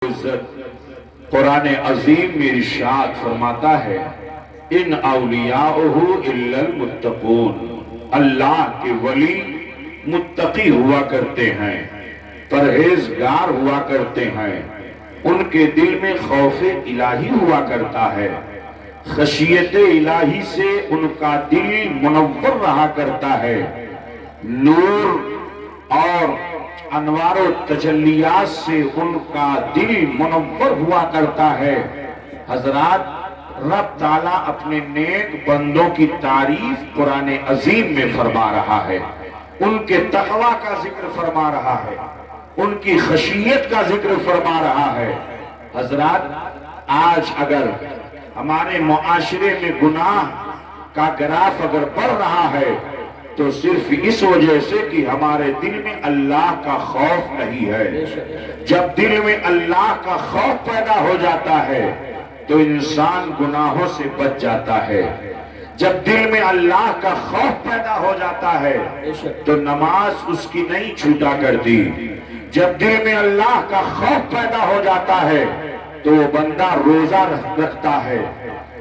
عزت قرآن عظیم میں ارشاد فرماتا ہے ان اولیاءہ الا المتقون، اللہ کے ولی متقی ہوا کرتے ہیں، پرہیزگار ہوا کرتے ہیں، ان کے دل میں خوف الہی ہوا کرتا ہے، خشیت الہی سے ان کا دل منور رہا کرتا ہے، نور اور انوار و تجلیات سے ان کا دل منور ہوا کرتا ہے۔ حضرات، رب تعالیٰ اپنے نیک بندوں کی تعریف قرآن عظیم میں فرما رہا ہے، ان کے تقوی کا ذکر فرما رہا ہے، ان کی خشیت کا ذکر فرما رہا ہے۔ حضرات، آج اگر ہمارے معاشرے میں گناہ کا گراف اگر بڑھ رہا ہے تو صرف اس وجہ سے کہ ہمارے دل میں اللہ کا خوف نہیں ہے۔ جب دل میں اللہ کا خوف پیدا ہو جاتا ہے تو انسان گناہوں سے بچ جاتا ہے۔ جب دل میں اللہ کا خوف پیدا ہو جاتا ہے تو نماز اس کی نہیں چھوٹا کرتی۔ جب دل میں اللہ کا خوف پیدا ہو جاتا ہے تو وہ بندہ روزہ رکھتا ہے،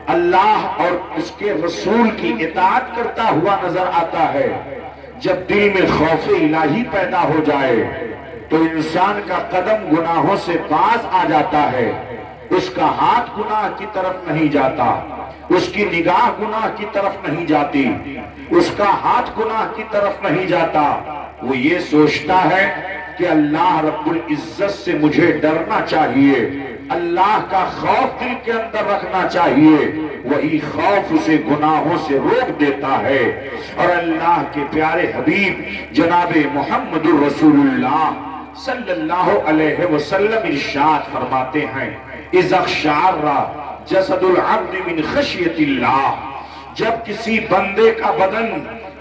اللہ اور اس کے رسول کی اطاعت کرتا ہوا نظر آتا ہے۔ جب دل میں خوف الہی پیدا ہو جائے تو انسان کا قدم گناہوں سے باز آ جاتا ہے، اس کا ہاتھ گناہ کی طرف نہیں جاتا، اس کی نگاہ گناہ کی طرف نہیں جاتی، اس کا ہاتھ گناہ کی طرف نہیں جاتا۔ وہ یہ سوچتا ہے کہ اللہ رب العزت سے مجھے ڈرنا چاہیے، اللہ کا خوف دل کے اندر رکھنا چاہیے، وہی خوف اسے گناہوں سے روک دیتا ہے۔ اور اللہ کے پیارے حبیب جناب محمد الرسول اللہ صلی اللہ علیہ وسلم ارشاد فرماتے ہیں اذا اقشعر جسد العبد من خشیت اللہ، جب کسی بندے کا بدن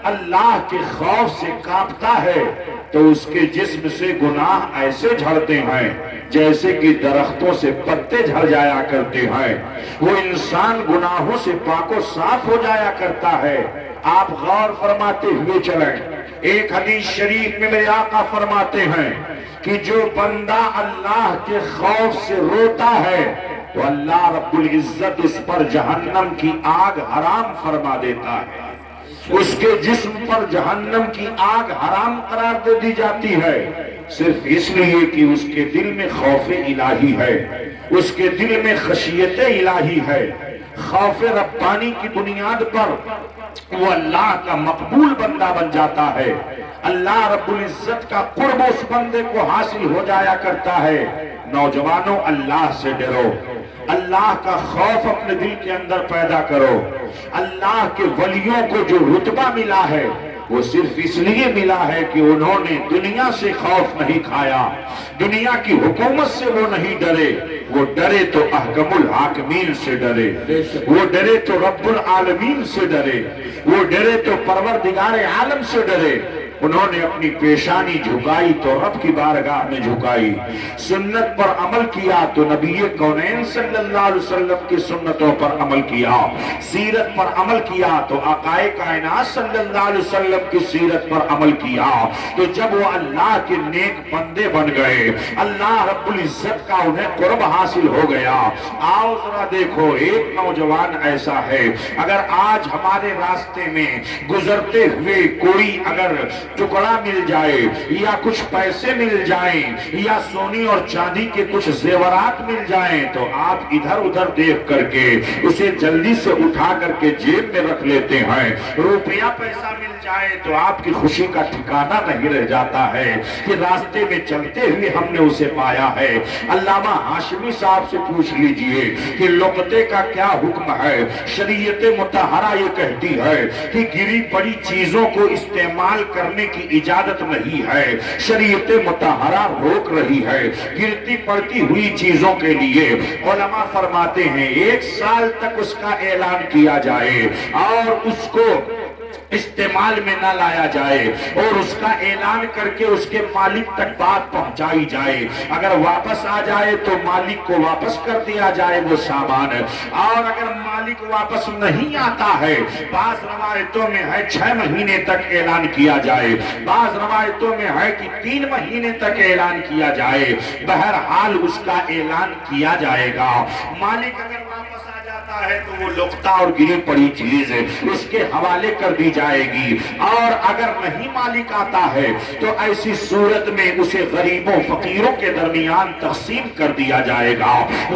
اللہ کے خوف سے کانپتا ہے تو اس کے جسم سے گناہ ایسے جھڑتے ہیں جیسے کہ درختوں سے پتے جھڑ جایا کرتے ہیں، وہ انسان گناہوں سے پاک و صاف ہو جایا کرتا ہے۔ آپ غور فرماتے ہوئے چلیں، ایک حدیث شریف میں میرے آقا فرماتے ہیں کہ جو بندہ اللہ کے خوف سے روتا ہے تو اللہ رب العزت اس پر جہنم کی آگ حرام فرما دیتا ہے، اس کے جسم پر جہنم کی آگ حرام قرار دے دی جاتی ہے، صرف اس لیے کہ اس کے دل میں خوف الہی ہے، اس کے دل میں خشیت الہی ہے۔ خوف ربانی کی بنیاد پر وہ اللہ کا مقبول بندہ بن جاتا ہے، اللہ رب العزت کا قرب اس بندے کو حاصل ہو جایا کرتا ہے۔ نوجوانوں، اللہ سے ڈرو، اللہ کا خوف اپنے دل کے اندر پیدا کرو۔ اللہ کے ولیوں کو جو رتبہ ملا ہے وہ صرف اس لیے ملا ہے کہ انہوں نے دنیا سے خوف نہیں کھایا، دنیا کی حکومت سے وہ نہیں ڈرے، وہ ڈرے تو احکم الحاکمین سے ڈرے، وہ ڈرے تو رب العالمین سے ڈرے، وہ ڈرے تو پروردگار عالم سے ڈرے۔ انہوں نے اپنی پیشانی جھکائی تو رب کی بارگاہ میں جھکائی، سنت پر عمل کیا تو نبی کونین صلی اللہ علیہ وسلم کی سنتوں پر عمل کیا، سیرت پر عمل کیا تو آقائے کائنات صلی اللہ علیہ وسلم کی سیرت پر عمل کیا۔ تو جب وہ اللہ کے نیک بندے بن گئے، اللہ رب العزت کا انہیں قرب حاصل ہو گیا۔ آؤ ذرا دیکھو، ایک نوجوان ایسا ہے، اگر آج ہمارے راستے میں گزرتے ہوئے کوئی اگر ٹکڑا مل جائے یا کچھ پیسے مل جائیں یا سونی اور چاندی کے کچھ زیورات مل جائیں تو آپ ادھر ادھر دیکھ کر کے اسے جلدی سے اٹھا کر کے جیب میں رکھ لیتے ہیں۔ روپیہ پیسہ مل جائے تو آپ کی خوشی کا ٹھکانہ نہیں رہ جاتا ہے کہ راستے میں چلتے ہوئے ہم نے اسے پایا ہے۔ علامہ ہاشمی صاحب سے پوچھ لیجئے کہ لقطے کا کیا حکم ہے۔ شریعت مطہرہ یہ کہتی ہے کہ گری پڑی چیزوں کو استعمال کرنے کی اجازت نہیں ہے، شریعت مطہرہ روک رہی ہے گرتی پڑتی ہوئی چیزوں کے لیے۔ علماء فرماتے ہیں 1 سال تک اس کا اعلان کیا جائے اور اس کو استعمال میں نہ لایا جائے اور اس کا اعلان کر کے اس کے مالک تک بات پہنچائی جائے. اگر واپس آ جائے تو مالک کو واپس کر دیا جائے وہ سامان. اور اگر مالک واپس نہیں آتا ہے، بعض روایتوں میں ہے 6 مہینے تک اعلان کیا جائے، بعض روایتوں میں ہے کہ 3 مہینے تک اعلان کیا جائے. بہرحال اس کا اعلان کیا جائے گا. مالک اگر واپس آ جاتا ہے تو وہ لقطہ اور گری پڑی چیز اس کے حوالے کر دی جائے گی. اور اگر نہیں مالک آتا ہے تو ایسی صورت میں اسے غریبوں فقیروں کے درمیان تقسیم کر دیا جائے گا،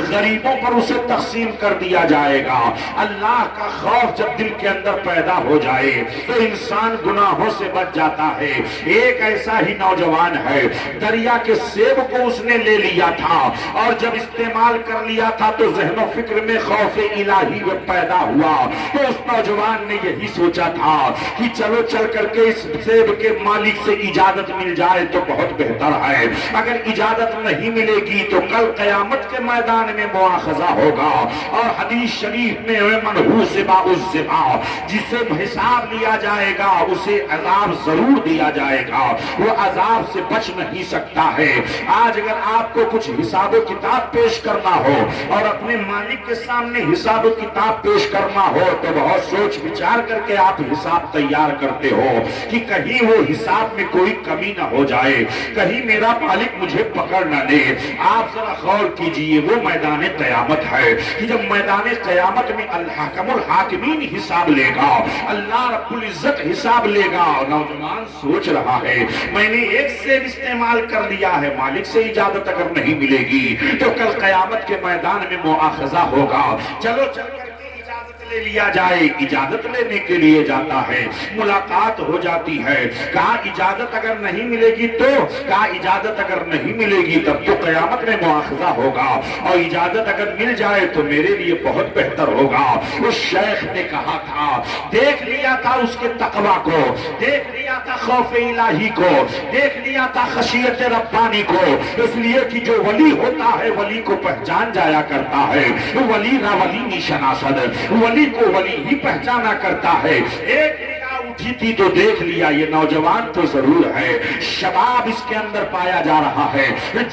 غریبوں پر اسے تقسیم کر دیا جائے گا. اللہ کا خوف جب دل کے اندر پیدا ہو جائے تو انسان گناہوں سے بچ جاتا ہے. ایک ایسا ہی نوجوان ہے، دریا کے سیب کو اس نے لے لیا تھا اور جب استعمال کر لیا تھا تو ذہن و فکر میں خوف الہی پیدا ہوا. تو اس نوجوان نے یہی سوچا تھا کہ چلو چل کر کے اس سیب کے مالک سے اجازت مل جائے تو بہت بہتر ہے. اگر اجازت نہیں ملے گی تو کل قیامت کے میدان میں مواخذہ ہوگا. اور حدیث شریف میں منحوس باعثبا، جسے حساب لیا جائے گا اسے عذاب ضرور دیا جائے گا، وہ عذاب سے بچ نہیں سکتا ہے. آج اگر آپ کو کچھ حساب و کتاب پیش کرنا ہو اور اپنے مالک کے سامنے حساب و کتاب پیش کرنا ہو تو بہت سوچ بچار کر کے آپ حساب تیار کرتے ہو کہ کہیں وہ حساب میں کوئی کمی نہ ہو جائے، کہیں میرا مالک مجھے پکڑ نہ لے. آپ ذرا غور کیجئے، وہ میدان قیامت ہے کہ جب میدان قیامت میں الحکم الحاکمین حساب لے گا، اللہ رب العزت حساب لے گا. نوجوان سوچ رہا ہے میں نے ایک سیب استعمال کر لیا ہے، مالک سے اجازت اگر نہیں ملے گی تو کل قیامت کے میدان میں مواخذہ ہوگا. چلو چل کر کے اجازت لے لیا جائے. اجازت لینے کے لیے جاتا ہے، ملاقات ہو جاتی ہے. کہا اجازت اگر نہیں ملے گی تو کہا اجازت اگر نہیں ملے گی تب تو قیامت میں مواخذہ ہوگا، اور اجازت اگر مل جائے تو میرے لیے بہت بہتر ہوگا. اس شیخ نے کہا تھا، دیکھ لیا تھا اس کے تقوی کو، دیکھ لیا تھا خوف الہی کو، دیکھ لیا تھا خشیت ربانی کو. اس لیے کہ جو ولی ہوتا ہے ولی کو پہچان جایا کرتا ہے. ولی نہ ولی نی شناسد، ولی کو ولی ہی پہچانا کرتا ہے. ایک اٹھی تھی تو دیکھ لیا یہ نوجوان تو ضرور ہے، شباب اس کے اندر پایا جا رہا ہے،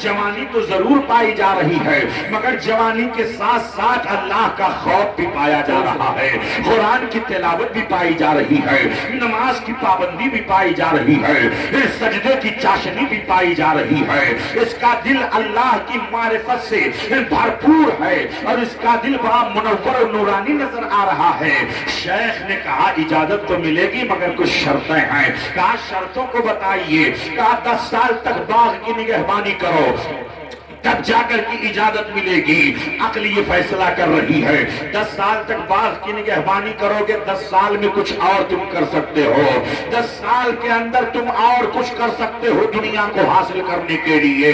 جوانی تو ضرور پائی جا رہی ہے، مگر جوانی کے ساتھ ساتھ اللہ کا خوف بھی پایا جا رہا ہے، قرآن کی تلاوت بھی پائی جا رہی ہے، نماز کی پابندی بھی پائی جا رہی ہے، سجدے کی چاشنی بھی پائی جا رہی ہے. اس کا دل اللہ کی معرفت سے بھرپور ہے اور اس کا دل بڑا منور و نورانی نظر آ رہا ہے. شیخ نے کہا اجازت تو ملے گی مگر کچھ شرطیں ہیں. کہا شرطوں کو بتائیے. کہا 10 سال تک باغ کی نگہبانی کرو تب جا کر کی اجازت ملے گی. عقل یہ فیصلہ کر رہی ہے 10 سال تک باغ کی نگہبانی کرو گے، 10 سال میں کچھ اور تم کر سکتے ہو، 10 سال کے اندر تم اور کچھ کر سکتے ہو دنیا کو حاصل کرنے کے لیے.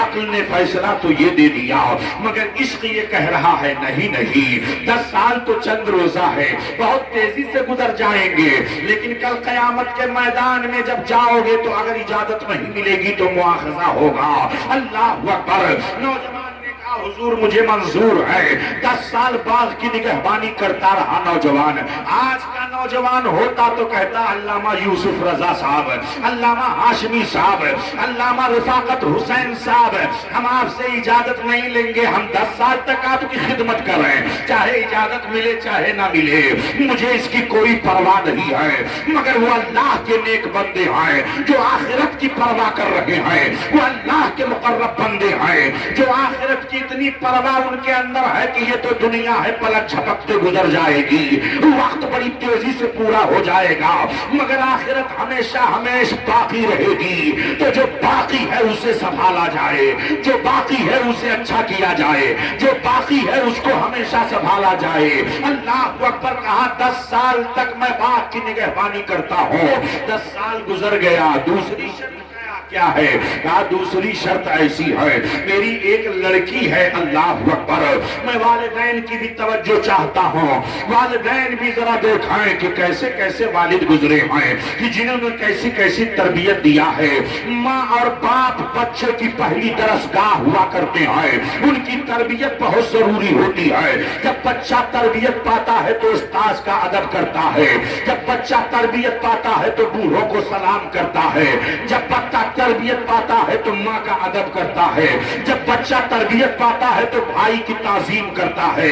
عقل نے فیصلہ تو یہ دے دیا مگر عشق یہ کہہ رہا ہے نہیں نہیں، 10 سال تو چند روزہ ہے، بہت تیزی سے گزر جائیں گے، لیکن کل قیامت کے میدان میں جب جاؤ گے تو اگر اجازت نہیں ملے گی تو مواخذہ ہوگا. اللہ اکبر. نوجوان نے کہا حضور مجھے منظور ہے. 10 سال باغ کی نگہبانی کرتا رہا نوجوان. آج کا نوجوان ہوتا تو کہتا علامہ یوسف رضا صاحب، علامہ ہاشمی صاحب، علامہ رفاقت حسین صاحب، ہم آپ سے اجازت نہیں لیں گے، ہم 10 سال تک آپ کی خدمت کر رہے ہیں، چاہے اجازت ملے چاہے نہ ملے، مجھے اس کی کوئی پرواہ نہیں ہے. مگر وہ اللہ کے نیک بندے ہیں جو آخرت کی پرواہ کر رہے ہیں، وہ اللہ کے مقرب بندے ہیں جو آخرت کی اتنی پرواہ ان کے اندر ہے کہ یہ تو دنیا ہے پلک جھپکتے گزر جائے گی، وقت بڑی تیزی سے پورا ہو جائے گا، مگر آخرت ہمیشہ ہمیشہ باقی رہے گی. تو جو باقی ہے اسے سنبھالا جائے، جو باقی ہے اسے اچھا کیا جائے، جو باقی ہے اس کو ہمیشہ سنبھالا جائے. اللہ اکبر. کہا 10 سال تک میں باغ کی نگہبانی کرتا ہوں. 10 سال گزر گیا. دوسری شرط کیا ہے؟ کہا دوسری شرط ایسی ہے، میری ایک لڑکی ہے، اللہ اکبر، میں والدین کی بھی توجہ چاہتا ہوں، والدین بھی ذرا دیکھائیں کہ کیسے کیسے والد گزرے ہیں، کہ جنہوں نے کیسی کیسی تربیت دیا ہے۔ ماں اور باپ بچے کی پہلی درسگاہ ہوا کرتے ہیں، ان کی تربیت بہت ضروری ہوتی ہے۔ جب بچہ تربیت پاتا ہے تو استاذ کا ادب کرتا ہے، جب بچہ تربیت پاتا ہے تو بوڑھوں کو سلام کرتا ہے، جب بچہ تربیت پاتا ہے تو ماں کا ادب کرتا ہے، جب بچہ تربیت پاتا ہے تو بھائی کی تعظیم کرتا ہے،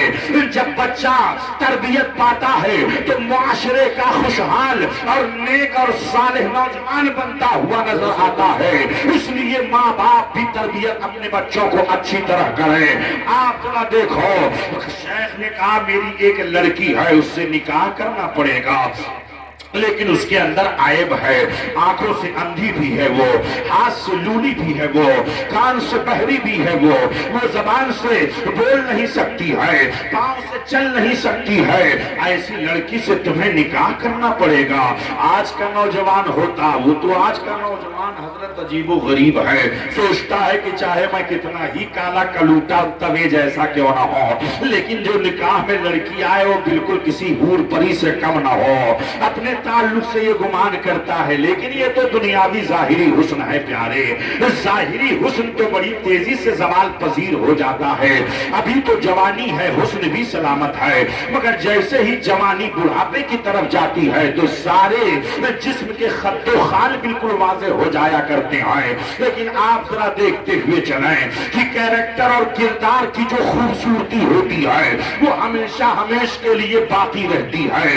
جب بچہ تربیت پاتا ہے تو معاشرے کا خوشحال اور نیک اور صالح نوجوان بنتا ہوا نظر آتا ہے۔ اس لیے ماں باپ بھی تربیت اپنے بچوں کو اچھی طرح کریں۔ آپ ذرا دیکھو، شیخ نے کہا میری ایک لڑکی ہے، اس سے نکاح کرنا پڑے گا، لیکن اس کے اندر عیب ہے، آنکھوں سے اندھی بھی ہے وہ، ہاتھ سے لولی بھی ہے وہ، کان سے بہری بھی ہے وہ زبان سے بول نہیں سکتی ہے، پاؤں سے چل نہیں سکتی ہے، ایسی لڑکی سے تمہیں نکاح کرنا پڑے گا۔ آج کا نوجوان ہوتا، وہ تو آج کا نوجوان حضرت عجیب و غریب ہے، سوچتا ہے کہ چاہے میں کتنا ہی کالا کلوٹا توے جیسا کیوں نہ ہو، لیکن جو نکاح میں لڑکی آئے وہ بالکل کسی حور پری سے کم نہ ہو، اپنے تعلق سے یہ گمان کرتا ہے۔ لیکن یہ تو دنیاوی ظاہری حسن ہے پیارے، ظاہری حسن تو بڑی تیزی سے زوال پذیر ہو جاتا ہے۔ ابھی تو جوانی ہے، حسن بھی سلامت ہے، مگر جیسے ہی جوانی بڑھاپے کی طرف جاتی ہے تو سارے جسم کے خط و خال بالکل واضح ہو جایا کرتے ہیں۔ لیکن آپ ذرا دیکھتے ہوئے چلیں کہ کیریکٹر اور کردار کی جو خوبصورتی ہوتی ہے وہ ہمیشہ ہمیشہ کے لیے باقی رہتی ہے۔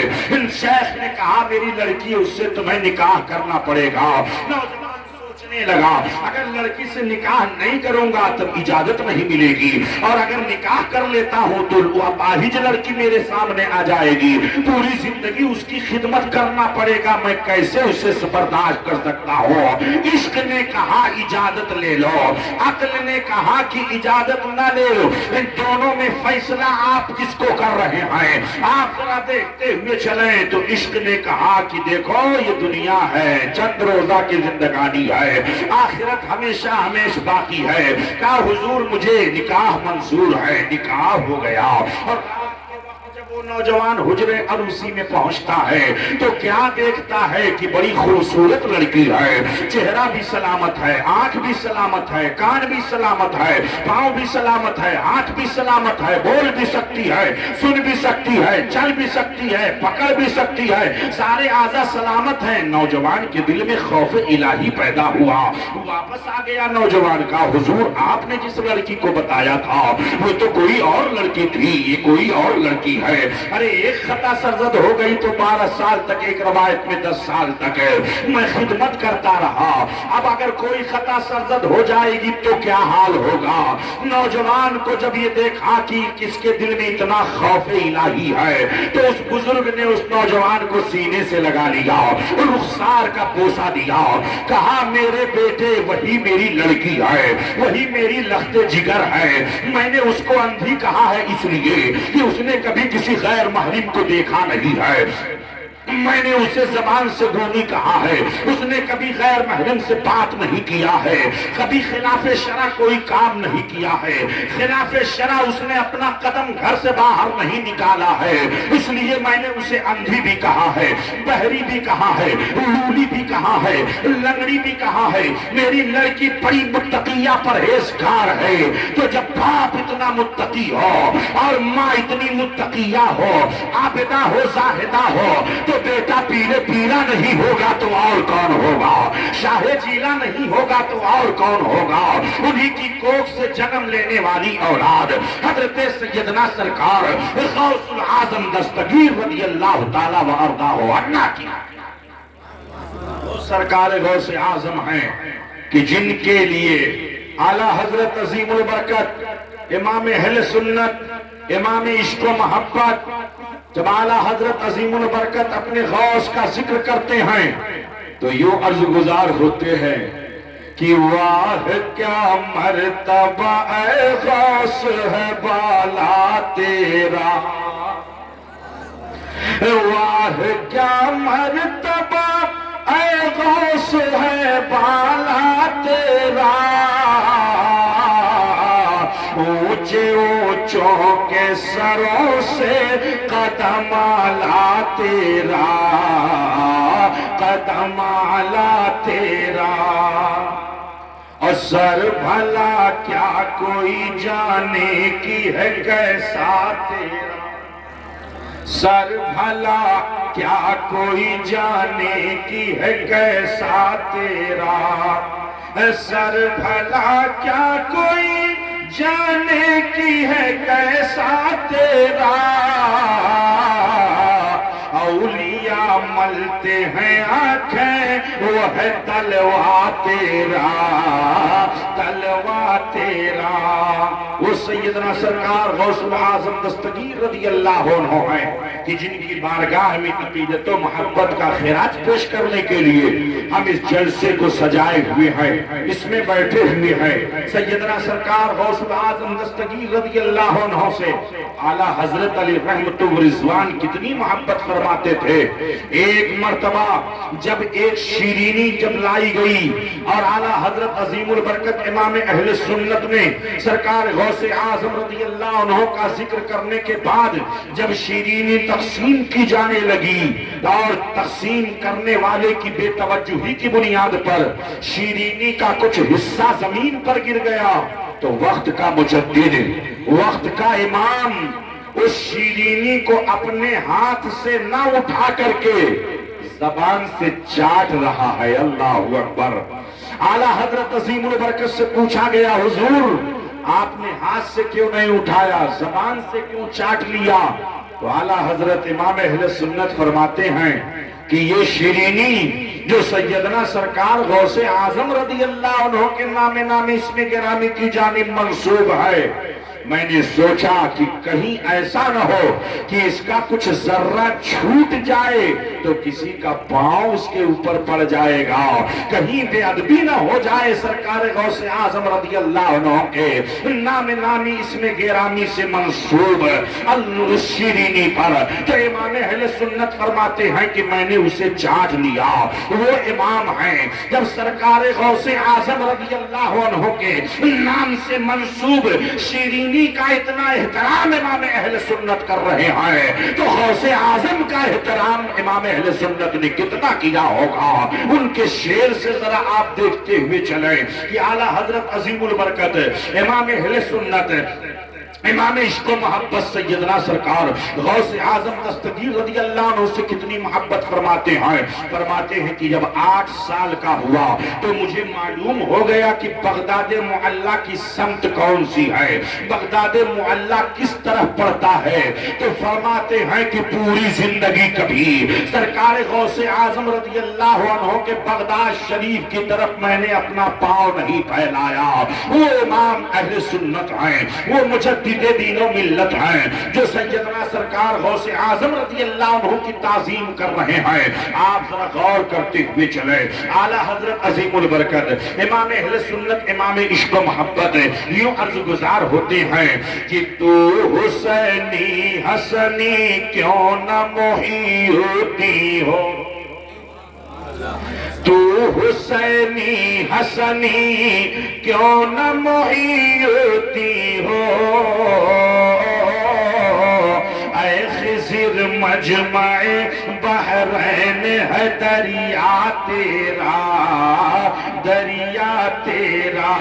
شیخ نے کہا میری لڑکی، اس سے تمہیں نکاح کرنا پڑے گا۔ نوجوان سوچنے لگا اگر لڑکی سے نکاح نہیں کروں گا تب اجازت نہیں ملے گی، اور اگر نکاح کر لیتا ہوں تو وہ اپاہج لڑکی میرے سامنے آ جائے گی، پوری زندگی اس کی خدمت کرنا پڑے گا، میں کیسے اسے برداشت کر سکتا ہوں۔ عشق نے کہا اجازت لے لو، عقل نے کہا کہ اجازت نہ لے لو، ان دونوں میں فیصلہ آپ کس کو کر رہے ہیں؟ آپ ذرا دیکھتے ہوئے چلیں تو عشق نے کہا کہ دیکھو یہ دنیا ہے، چند روزہ کی زندگانی ہے، آخرت ہمیشہ ہمیشہ باقی ہے۔ کہا حضور مجھے نکاح منظور ہے، نکاح ہو گیا۔ اور جب وہ نوجوان حجرے عروسی میں پہنچتا ہے تو کیا دیکھتا ہے کہ بڑی خوبصورت لڑکی ہے، چہرہ بھی سلامت ہے، آنکھ بھی سلامت ہے، کان بھی سلامت ہے، پاؤں بھی سلامت ہے، ہاتھ بھی سلامت ہے، بول بھی سکتی ہے، سن بھی سکتی ہے، چل بھی سکتی ہے، پکڑ بھی سکتی ہے، سارے اعضاء سلامت ہیں۔ نوجوان کے دل میں خوف الہی پیدا ہوا، واپس آ گیا نوجوان کا، حضور آپ نے جس لڑکی کو بتایا تھا وہ تو کوئی اور لڑکی تھی، یہ کوئی اور لڑکی ہے۔ ارے ایک خطا سرزد ہو گئی تو 12 سال تک، ایک روایت میں 10 سال تک میں خدمت کرتا رہا، اب اگر کوئی خطا سرزد ہو جائے گی تو کیا حال ہوگا؟ نوجوان کو جب یہ دیکھا کہ کس کے دل میں اتنا خوف الہی ہے تو اس بزرگ نے اس نوجوان کو سینے سے لگا لیا، رخسار کا بوسہ دیا، کہا میرے بیٹے وہی میری لڑکی ہے، وہی میری لخت جگر ہے، میں نے اس کو اندھی کہا ہے اس لیے کہ اس نے کبھی کسی غیر محرم کو دیکھا نہیں ہے، میں نے اسے زبان سے گونی کہا ہے، اس نے کبھی غیر محرم سے بات نہیں کیا ہے، کبھی خلاف شرع کوئی کام نہیں کیا ہے، خلاف شرع اس نے اپنا قدم گھر سے باہر نہیں نکالا ہے، اس لیے میں نے اسے اندھی بھی کہا ہے، بہری بھی کہا ہے، لولی بھی کہا ہے، لنگڑی بھی کہا ہے، میری لڑکی بڑی متقیہ پرہیزگار ہے۔ تو جب باپ اتنا متقی ہو اور ماں اتنی متقیہ ہو، عابدہ ہو، زاہدہ ہو، تو بیٹا پیلے پیلا نہیں ہوگا تو اور کون ہوگا، شاہ جیلا نہیں ہوگا تو اور کون ہوگا؟ انہی کی کوکھ سے جنم لینے والی اولاد حضرت سیدنا سرکار غوث العظم دستگیر رضی اللہ تعالیٰ وارضاہ عنہ کی وہ سرکار غوث اعظم ہیں کہ جن کے لیے اعلیٰ حضرت عظیم البرکت امام اہل سنت، امام عشق و محبت، جب اعلیٰ حضرت عظیم البرکت اپنے غوث کا ذکر کرتے ہیں تو یوں عرض گزار ہوتے ہیں کہ واہ کیا مرتبہ اے غوث ہے بالا تیرا، واہ کیا مرتبہ اے قوس ہے بالا تیرا، اونچے اونچوں کے سروں سے قدم اعلیٰ تیرا، قدم اعلیٰ تیرا۔ اور سر بھلا کیا کوئی جانے کی ہے کیسا تیرا، سر بھلا کیا کوئی جانے کی ہے کیسا تیرا، سر بھلا کیا کوئی جانے کی ہے کیسا تیرا۔ اولیاء ملتے ہیں آنکھیں وہ ہے تلوا تیرا، تلوا تیرا۔ وہ سیدنا سرکار غوث اعظم دستگیر رضی اللہ عنہ ہیں کہ جن کی بارگاہ میں عقیدت و محبت کا خراج پیش کرنے کے لیے ہم اس جلسے کو سجائے ہوئے ہیں، اس میں بیٹھے ہوئے ہیں۔ سیدنا سرکار غوث اعظم دستگیر رضی اللہ عنہ سے اعلیٰ حضرت علی رحمت و رضوان کتنی محبت فرماتے تھے۔ ایک مرتبہ جب ایک شیرینی جب لائی گئی اور اعلیٰ حضرت عظیم البرکت امام اہل سنت نے سرکار غوث اعظم رضی اللہ عنہ کا ذکر کرنے کے بعد جب شیرینی تقسیم کی جانے لگی اور تقسیم کرنے والے کی بے توجہی کی بنیاد پر شیرینی کا کچھ حصہ زمین پر گر گیا تو وقت کا مجدد، وقت کا امام اس شیرینی کو اپنے ہاتھ سے نہ اٹھا کر کے زبان سے چاٹ رہا ہے۔ اللہ اکبر۔ اعلیٰ حضرت عظیم البرکت سے پوچھا گیا حضور آپ نے ہاتھ سے کیوں نہیں اٹھایا، زبان سے کیوں چاٹ لیا؟ تو اعلیٰ حضرت امام اہل سنت فرماتے ہیں کہ یہ شیرینی جو سیدنا سرکار غوث اعظم رضی اللہ عنہ کے نام اسم گرامی کی جانب منسوب ہے، میں نے سوچا کہ کہیں ایسا نہ ہو کہ اس کا کچھ ذرہ چھوٹ جائے تو کسی کا پاؤں اس کے اوپر پڑ جائے گا، کہیں بے ادبی نہ ہو جائے سرکار غوث اعظم رضی اللہ عنہ کے نامی اسم گرامی سے منسوب الشیرینی پر۔ تو امام اہل سنت فرماتے ہیں کہ میں نے اسے چاٹ لیا۔ وہ امام ہیں جب سرکار غوث اعظم رضی اللہ عنہ کے نام سے منسوب شیرینی کا اتنا احترام امام اہل سنت کر رہے ہیں تو غوث اعظم کا احترام امام اہل سنت نے کتنا کیا ہوگا۔ ان کے شعر سے ذرا آپ دیکھتے ہوئے چلیں کہ اعلیٰ حضرت عظیم البرکت امام اہل سنت امام عشق و محبت سیدنا سرکار غوث اعظم دستگیر رضی اللہ عنہ سے کتنی محبت فرماتے ہیں کہ جب 8 سال کا ہوا تو مجھے معلوم ہو گیا کہ بغداد معلیٰ کی سمت کون سی ہے، بغداد معلیٰ کس طرف پڑتا ہے۔ تو فرماتے ہیں کہ پوری زندگی کبھی سرکار غوث اعظم رضی اللہ عنہ کے بغداد شریف کی طرف میں نے اپنا پاؤں نہیں پھیلایا۔ وہ امام اہل سنت ہیں، وہ مجدد دین و ملت ہیں جو سیدنا سرکار غوث اعظم رضی اللہ عنہ کی تعظیم کر رہے ہیں۔ آپ ذرا غور کرتے ہوئے چلیں اعلیٰ حضرت عظیم البرکت امام اہل سنت امام عشق و محبت یوں عرض گزار ہوتے ہیں کہ تو حسینی حسنی کیوں نہ موہی ہوتی ہو، تو حسینی حسنی کیوں نہ موہی ہوتی ہو، اے خضر مجمع بحرین ہے دریا تیرا، دریا تیرا۔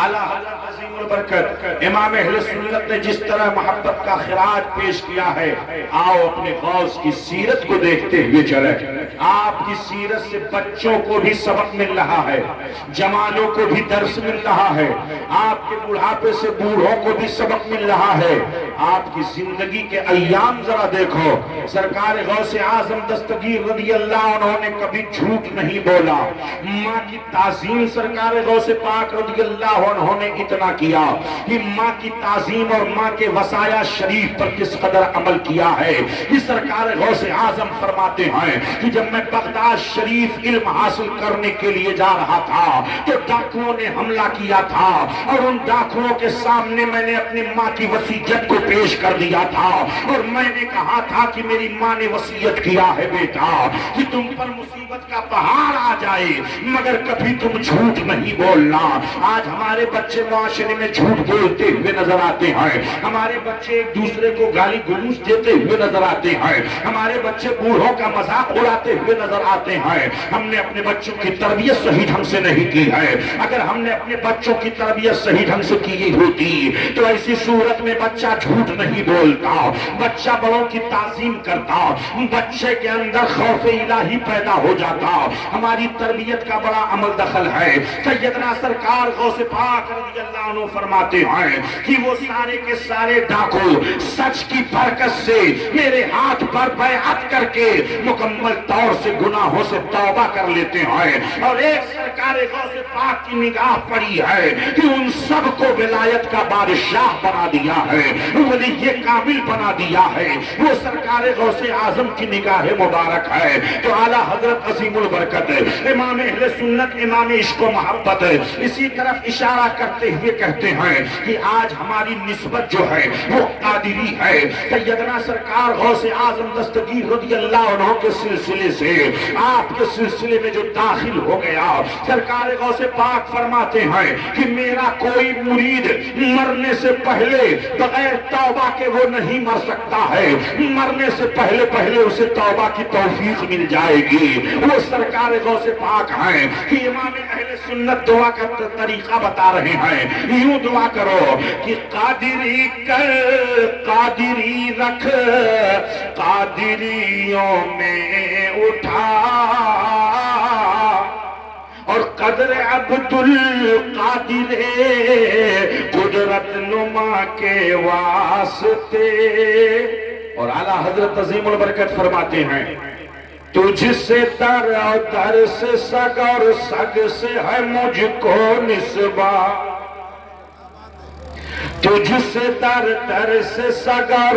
اعلیٰ حضرت عظیم البرکت امام اہل سنت نے جس طرح محبت کا خراج پیش کیا ہے، آؤ اپنے غوث کی سیرت کو دیکھتے ہوئے چلیں۔ آپ کی سیرت سے بچوں کو بھی سبق مل رہا ہے، جوانوں کو بھی درس مل رہا ہے، آپ کے بڑھاپے سے بوڑھوں کو بھی سبق مل رہا ہے۔ آپ کی زندگی کے ایام ذرا دیکھو، سرکار غوث اعظم دستگیر رضی اللہ عنہ نے کبھی جھوٹ نہیں بولا، ماں کی تعظیم سرکار غوث پاک رضی اللہ عنہ نے اتنا کیا کیا کہ ماں کی تعظیم اور ماں کے وصایا شریف پر کس قدر عمل کیا ہے۔ یہ سرکار غوث اعظم فرماتے ہیں کہ جب میں بغداد شریف علم حاصل کرنے کے لیے جا رہا تھا تو ڈاکوؤں نے حملہ کیا تھا، اور ان ڈاکوؤں کے سامنے میں نے اپنی ماں کی وصیت کو پیش کر دیا تھا، اور میں نے کہا تھا کہ میری ماں نے وصیت کیا ہے بیٹا کہ تم پر مصیبت کا پہاڑ آ جائے مگر کبھی تم جھوٹ نہیں بولنا۔ آج ہمارے بچے معاشرے میں جھوٹ بولتے ہوئے نظر آتے ہیں، ہمارے بچے ایک دوسرے کو گالی گلوچ دیتے ہوئے نظر آتے ہیں، ہمارے بچے بوڑھوں کا مذاق اڑاتے ہوئے نظر آتے ہیں۔ ہم نے اپنے بچوں کی تربیت صحیح ڈھنگ سے نہیں کی ہے۔ اگر ہم نے اپنے بچوں کی تربیت صحیح ڈھنگ سے کی ہوتی تو ایسی صورت میں بچہ جھوٹ نہیں بولتا، بچہ بڑوں کی تعظیم کرتا، بچے کے اندر خوف الہی پیدا ہو جاتا۔ ہماری تربیت کا بڑا عمل دخل ہے۔ سیدنا سرکار غوث پاک رضی اللہ عنہ فرماتے ہیں کہ وہ سارے کے سارے ڈاکو سچ کی برکت سے میرے ہاتھ پر بیعت کر کے مکمل طور سے گناہوں سے توبہ کر لیتے ہیں، اور ایک سرکار غوث پاک کی نگاہ پڑی ہے کہ ان سب کو ولایت کا بادشاہ بنا دیا ہے، ولی کامل بنا دیا ہے، وہ سرکار غوث اعظم کی نگاہ مبارک ہے۔ تو اعلیٰ حضرت عظیم البرکت امام اہل سنت، امام عشق و محبت اسی طرف اشارہ کرتے ہوئے کہتے ہیں کہ آج ہماری نسبت جو ہے وہ قادری ہے۔ سیدنا سرکار غوث اعظم دستگیر رضی اللہ عنہ کے سلسلے سے آپ کے سلسلے میں جو داخل ہو گیا، سرکار غوث پاک فرماتے ہیں کہ میرا کوئی مرید مرنے سے پہلے بغیر توبہ کے وہ نہیں مر سکتا ہے، مرنے سے پہلے پہلے اسے توبہ کی توفیق مل جائے گی۔ وہ سرکار غوث پاک ہیں کہ امام اہل سنت دعا کا طریقہ بتا رہے ہیں، یوں دعا کرو کہ قادری کر قادری رکھ قادریوں میں اٹھا، اور قدر عبد القادر قدرت نما کے واسطے۔ اور اعلیٰ حضرت عظیم البرکت فرماتے ہیں تجھ سے در اور در سے سگ اور سگ سے ہے مجھ کو نسبت، تجھ سے در در سے سگ اور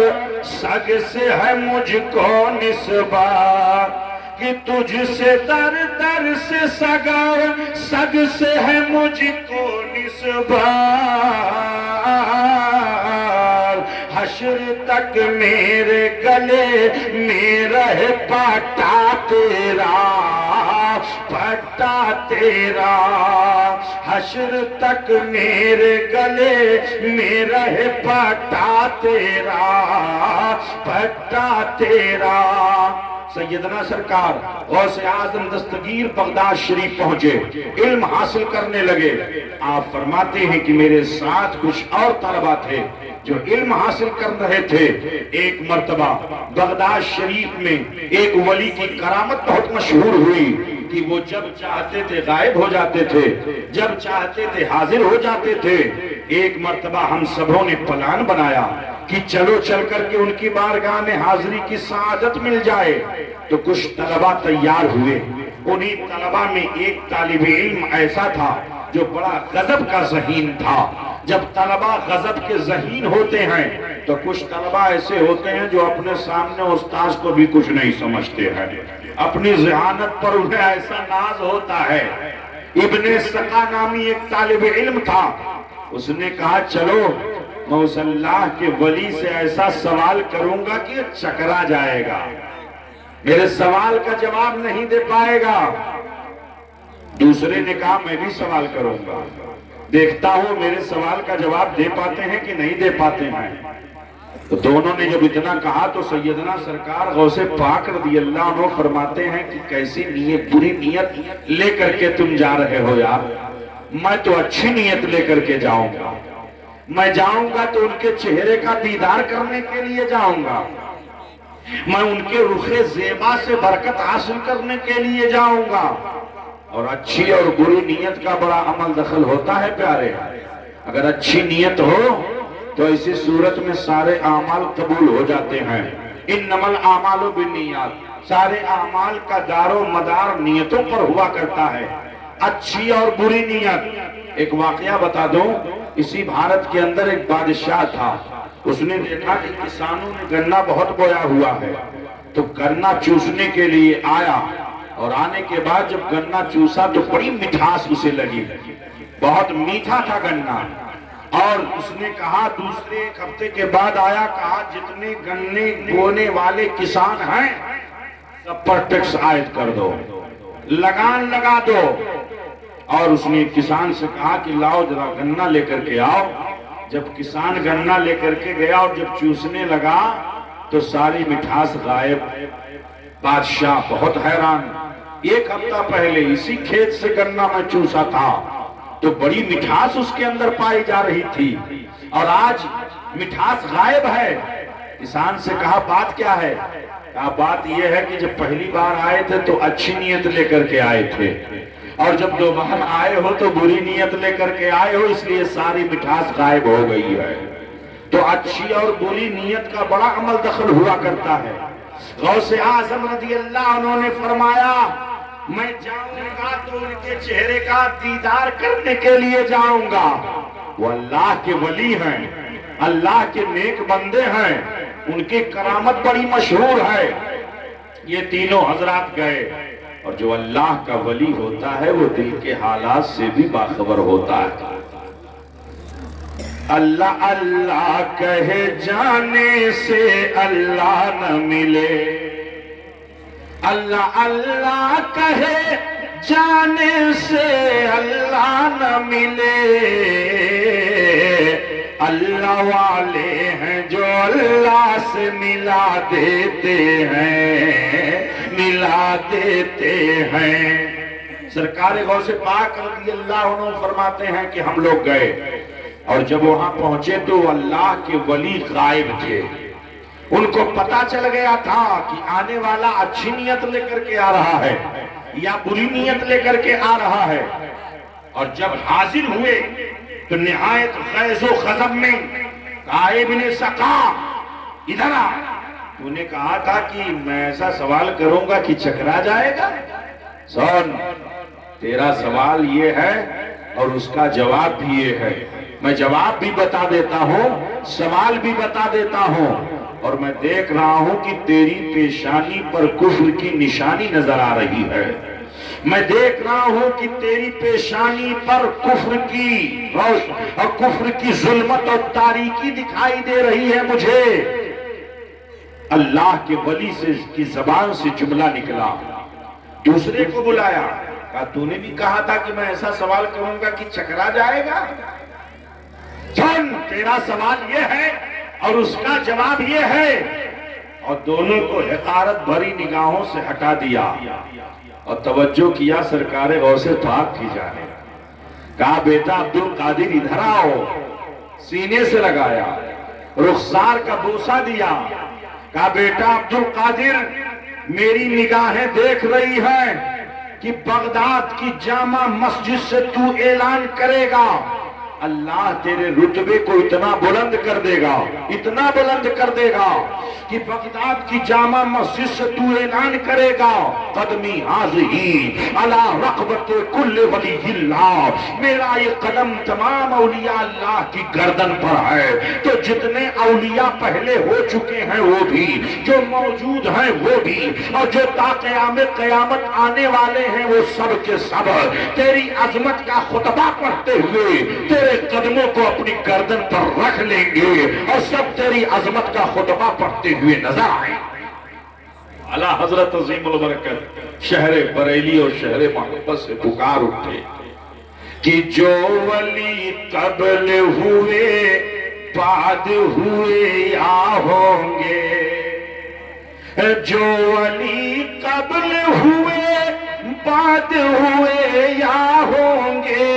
سگ سے ہے مجھ کو نسبت، کہ تجھ سے در در سے سگ اور سگ سے ہے مجھ کو نسبت، حشر تک میرے گلے میں رہے پٹا تیرا، پٹا تیرا، حشر تک میرے گلے میں رہے پٹا تیرا، پٹا تیرا۔ سیدنا سرکار غوث اعظم دستگیر بغداد شریف پہنچے، علم حاصل کرنے لگے۔ آپ فرماتے ہیں کہ میرے ساتھ کچھ اور طلبہ تھے جو علم حاصل کر رہے تھے۔ ایک مرتبہ بغداد شریف میں ایک ولی کی کرامت بہت مشہور ہوئی کہ وہ جب چاہتے تھے غائب ہو جاتے تھے، جب چاہتے تھے حاضر ہو جاتے تھے۔ ایک مرتبہ ہم سبوں نے پلان بنایا کہ چلو چل کر کے ان کی بارگاہ میں حاضری کی سعادت مل جائے، تو کچھ طلبہ تیار ہوئے۔ انہی طلبہ میں ایک طالب علم ایسا تھا جو بڑا غضب کا ذہین تھا۔ جب طلبہ غضب کے ذہین ہوتے ہیں تو کچھ طلبہ ایسے ہوتے ہیں جو اپنے سامنے استاذ کو بھی کچھ نہیں سمجھتے ہیں، اپنی ذہانت پر انہیں ایسا ناز ہوتا ہے۔ ابن سقا نامی ایک طالب علم تھا، اس نے کہا چلو میں اس اللہ کے ولی سے ایسا سوال کروں گا کہ چکرا جائے گا، میرے سوال کا جواب نہیں دے پائے گا۔ دوسرے نے کہا میں بھی سوال کروں گا، دیکھتا ہوں میرے سوال کا جواب دے پاتے ہیں کہ نہیں دے پاتے ہیں۔ تو دونوں نے جب اتنا کہا تو سیدنا سرکار غوث پاک رضی اللہ عنہ فرماتے ہیں کہ کیسی نیت، بری نیت لے کر کے تم جا رہے ہو یار؟ میں تو اچھی نیت لے کر کے جاؤں گا، میں جاؤں گا تو ان کے چہرے کا دیدار کرنے کے لیے جاؤں گا، میں ان کے رخ زیبا سے برکت حاصل کرنے کے لیے جاؤں گا۔ اور اچھی اور بری نیت کا بڑا عمل دخل ہوتا ہے پیارے۔ اگر اچھی نیت ہو تو ایسی صورت میں سارے اعمال قبول ہو جاتے ہیں۔ انما الاعمال بالنیات، سارے اعمال کا دار و مدار نیتوں پر ہوا کرتا ہے۔ اچھی اور بری نیت. ایک واقعہ بتا دوں، اسی بھارت کے اندر ایک بادشاہ تھا. اس نے دیکھا کہ کسانوں نے گنا بہت بویا ہوا ہے، تو گنا چوسنے کے لیے آیا، اور آنے کے بعد جب گنا چوسا تو بڑی مٹھاس اسے لگی، بہت میٹھا تھا گنا. اور اس نے کہا، دوسرے ایک ہفتے کے بعد آیا، کہا جتنے گنے بونے والے کسان ہیں سب پر ٹیکس عائد کر دو، لگان لگا دو. اور اس نے کسان سے کہا کہ لاؤ ذرا گنا لے کر کے آؤ. جب کسان گنا لے کر کے گیا اور جب چوسنے لگا تو ساری مٹھاس غائب. بادشاہ بہت حیران، ایک ہفتہ پہلے اسی کھیت سے گنا میں چوسا تھا تو بڑی مٹھاس اس کے اندر پائی جا رہی تھی، اور آج مٹھاس غائب ہے. کسان سے کہا بات کیا ہے؟ کہا بات یہ ہے کہ جب پہلی بار آئے تھے تو اچھی نیت لے کر کے آئے تھے، اور جب دوبارہ آئے ہو تو بری نیت لے کر کے آئے ہو، اس لیے ساری مٹھاس غائب ہو گئی ہے. تو اچھی اور بری نیت کا بڑا عمل دخل ہوا کرتا ہے. غوث اعظم رضی اللہ عنہ نے فرمایا، میں جاؤں گا تو ان کے چہرے کا دیدار کرنے کے لیے جاؤں گا. وہ اللہ کے ولی ہیں، اللہ کے نیک بندے ہیں، ان کی کرامت بڑی مشہور ہے. یہ تینوں حضرات گئے، اور جو اللہ کا ولی ہوتا ہے وہ دل کے حالات سے بھی باخبر ہوتا ہے. اللہ اللہ کہے جانے سے اللہ نہ ملے، اللہ اللہ کہے جانے سے اللہ نہ ملے. اللہ والے ہیں جو اللہ سے ملا دیتے ہیں، ملا دیتے ہیں. سرکار غوث پاک رضی اللہ عنہ فرماتے ہیں کہ ہم لوگ گئے، اور جب وہاں پہنچے تو اللہ کے ولی غائب تھے. ان کو پتا چل گیا تھا کہ آنے والا اچھی نیت لے کر کے آ رہا ہے یا بری نیت لے کر کے آ رہا ہے. اور جب حاضر ہوئے تو نہایت غیظ و غضب میں کہا، ابن سقا ادھر آ. تو نے کہا تھا کہ میں ایسا سوال کروں گا کہ چکرا جائے گا. سن، تیرا سوال یہ ہے اور اس کا جواب بھی یہ ہے. میں جواب بھی بتا دیتا ہوں، سوال بھی بتا دیتا ہوں. اور میں دیکھ رہا ہوں کہ تیری پیشانی پر کفر کی نشانی نظر آ رہی ہے. میں دیکھ رہا ہوں کہ تیری پیشانی پر کفر کی روشنی اور کفر کی ظلمت اور تاریکی دکھائی دے رہی ہے مجھے. اللہ کے ولی سے کی زبان سے جملہ نکلا. دوسرے کو بلایا، کہا تو نے بھی کہا تھا کہ میں ایسا سوال کروں گا کہ چکرا جائے گا. سن، تیرا سوال یہ ہے اور اس کا جواب یہ ہے. اور دونوں کو حقارت بھری نگاہوں سے ہٹا دیا اور توجہ کیا سرکار غوث پاک کی جانب. کہا بیٹا عبد القادر ادھر آؤ. سینے سے لگایا، رخسار کا بوسہ دیا. کہا بیٹا عبد القادر، میری نگاہیں دیکھ رہی ہیں کہ بغداد کی جامع مسجد سے تو اعلان کرے گا. اللہ تیرے رتبے کو اتنا بلند کر دے گا، اتنا بلند کر دے گا کہ بغداد کی جامع مسجد سے تو اعلان کرے گا، قدمی حاضی علی رقبت کل ولی اللہ. میرا یہ قدم تمام اولیاء اللہ کی گردن پر ہے. تو جتنے اولیاء پہلے ہو چکے ہیں وہ بھی، جو موجود ہیں وہ بھی، اور جو تا قیام قیامت آنے والے ہیں وہ سب کے سب تیری عظمت کا خطبہ پڑھتے ہوئے تیرے قدموں کو اپنی گردن پر رکھ لیں گے اور سب تیری عظمت کا خطبہ پڑھتے ہوئے نظر آئیں. اعلیٰ حضرت عظیم البرکت شہر بریلی اور شہر محبت سے پکار اٹھے کہ جو ولی قبل ہوئے بعد ہوئے یا ہوں گے، جو ولی قبل ہوئے بعد ہوئے یا ہوں گے،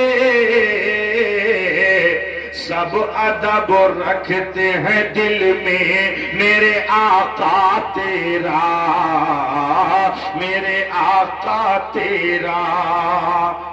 سب ادب رکھتے ہیں دل میں میرے آقا تیرا، میرے آقا تیرا.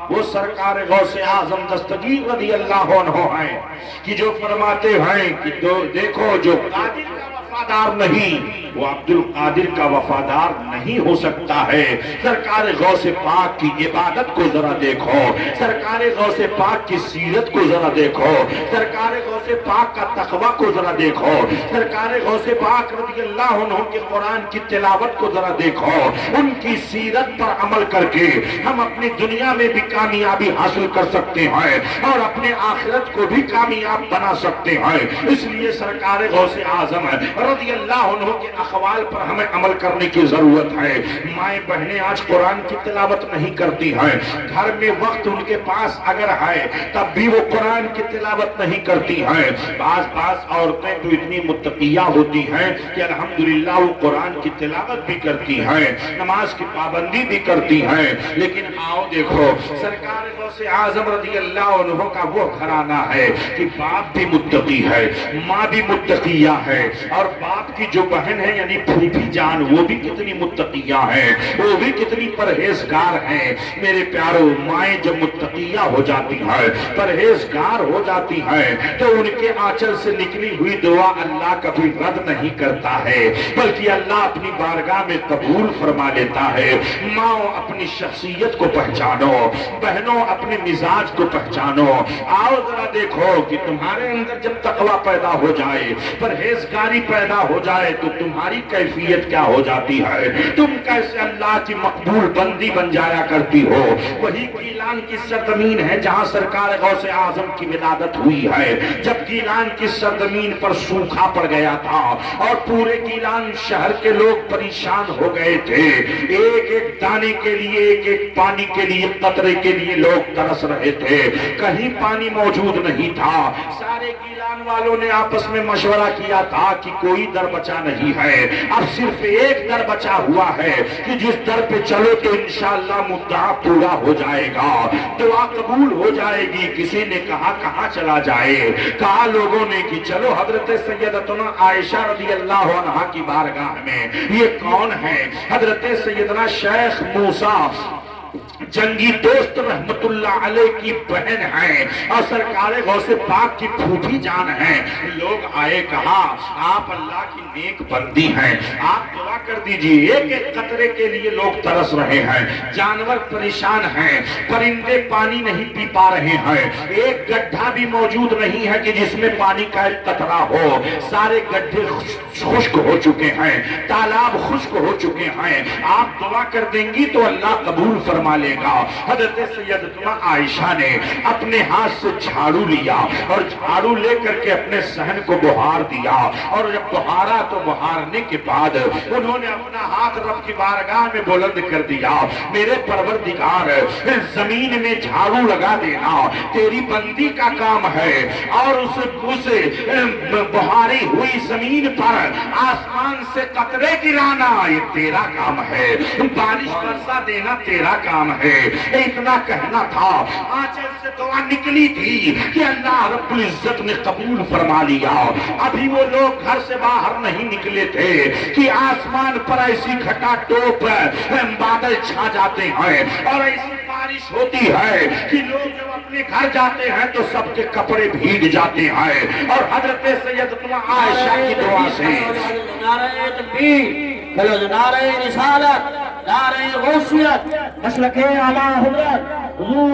وہ سرکار غوث اعظم دستگیر رضی اللہ عنہ ہیں کہ جو فرماتے ہیں کہ دیکھو جو قادر کا وفادار نہیں، وہ عبد القادر کا وفادار نہیں ہو سکتا ہے۔ سرکار غوث پاک کی عبادت کو ذرا دیکھو، سرکار غوث پاک کی سیرت کو ذرا دیکھو، سرکار غوث پاک کا تقوی کو ذرا دیکھو، سرکار غوث پاک رضی اللہ عنہ کے قرآن کی تلاوت کو ذرا دیکھو۔ ان کی سیرت پر عمل کر کے ہم اپنی دنیا میں بھی کامیابی حاصل کر سکتے ہیں اور اپنے آخرت کو بھی کامیاب بنا سکتے ہیں۔ اس لیے سرکار غوث اعظم رضی اللہ عنہ کے اقوال پر ہمیں عمل کرنے کی ضرورت ہے۔ مائیں بہنیں آج قرآن کی تلاوت نہیں کرتی ہیں، گھر میں وقت ان کے پاس اگر ہے تب بھی وہ قرآن کی تلاوت نہیں کرتی ہیں۔ بعض عورتیں تو اتنی متقیہ ہوتی ہیں کہ الحمدللہ وہ قرآن کی تلاوت بھی کرتی ہیں، نماز کی پابندی بھی کرتی ہیں، لیکن آؤ دیکھو سرکار غوث اعظم رضی اللہ عنہ کا وہ گھرانہ ہے کہ باپ بھی متقی ہے، ماں بھی متقیہ ہے، اور باپ کی جو بہن ہے یعنی پھوپھی جان وہ بھی کتنی متقیہ ہیں، وہ بھی کتنی پرہیزگار ہیں۔ میرے پیارو، مائیں جب متقیہ ہو جاتی ہیں، پرہیزگار ہو جاتی ہیں، تو ان کے آنچل سے نکلی ہوئی دعا اللہ کبھی رد نہیں کرتا ہے، بلکہ اللہ اپنی بارگاہ میں قبول فرما لیتا ہے۔ ماں اپنی شخصیت کو پہچانو، بہنوں اپنے مزاج کو پہچانو۔ آؤ ذرا دیکھو کہ تمہارے اندر جب تقوی پیدا ہو جائے، پرہیزگاری پیدا ہو جائے، تو تمہاری کیفیت کیا ہو جاتی ہے، تم کیسے اللہ کی مقبول بندی بن جایا کرتی ہو۔ وہی گیلان کی سرزمین ہے جہاں سرکار غوث اعظم کی ولادت ہوئی ہے۔ جب گیلان کی سرزمین پر سوکھا پڑ گیا تھا اور پورے گیلان شہر کے لوگ پریشان ہو گئے تھے، ایک ایک دانے کے لیے، ایک ایک پانی کے لیے، قطرے کے لیے لوگ ترس رہے تھے، کہیں پانی موجود نہیں تھا۔ سارے گیلان والوں نے آپس میں مشورہ کیا تھا کہ کوئی در بچا نہیں ہے، اب صرف ایک در بچا ہوا ہے کہ جس در پہ چلو تو انشاءاللہ مدعا پورا ہو جائے گا، دعا قبول ہو جائے گی۔ کسی نے کہا کہاں چلا جائے؟ کہا لوگوں نے کہ چلو حضرت سیدتنا عائشہ رضی اللہ عنہا کی بارگاہ میں۔ یہ کون ہے؟ حضرت سیدنا شیخ موسیٰ جنگی دوست رحمت اللہ علیہ کی بہن ہیں اور سرکار غوث پاک کی پھوپھی جان ہیں۔ لوگ آئے، کہا آپ اللہ کی نیک بندی ہیں، آپ دعا کر دیجئے۔ ایک ایک قطرے کے لیے لوگ ترس رہے ہیں، جانور پریشان ہیں، پرندے پانی نہیں پی پا رہے ہیں، ایک گڈھا بھی موجود نہیں ہے کہ جس میں پانی کا ایک قطرہ ہو، سارے گڈھے خشک ہو چکے ہیں، تالاب خشک ہو چکے ہیں۔ آپ دعا کر دیں گی تو اللہ قبول فرما لے گا۔ حضرت سیدتنا عائشہ نے اپنے ہاتھ سے جھاڑو لیا اور جھاڑو لے کر کے اپنے صحن کو بہار دیا، اور جب بہارا تو بہارنے کے بعد انہوں نے اپنا ہاتھ رب کی بارگاہ میں بلند کر دیا۔ میرے پروردگار، زمین میں جھاڑو لگا دینا تیری بندی کا کام ہے، اور اس بہاری ہوئی زمین پر آسمان سے قطرے گرانا یہ تیرا کام ہے، بارش برسا دینا تیرا کام ہے۔ اتنا کہنا تھا، آنچل سے دعا نکلی تھی کہ اللہ رب العزت نے قبول فرما لیا۔ ابھی وہ لوگ گھر سے باہر نہیں نکلے تھے کہ آسمان پر ایسی گھٹا ٹوپ بادل چھا جاتے ہیں اور ایسی بارش ہوتی ہے کہ لوگ جب اپنے گھر جاتے ہیں تو سب کے کپڑے بھیگ جاتے ہیں، اور حضرت سیدتنا عائشہ کی دعا سے نعرہ تکبیر، نعرہ رسالت، نعرہ غوثیت، مسلک اعلیٰ حضرت حضور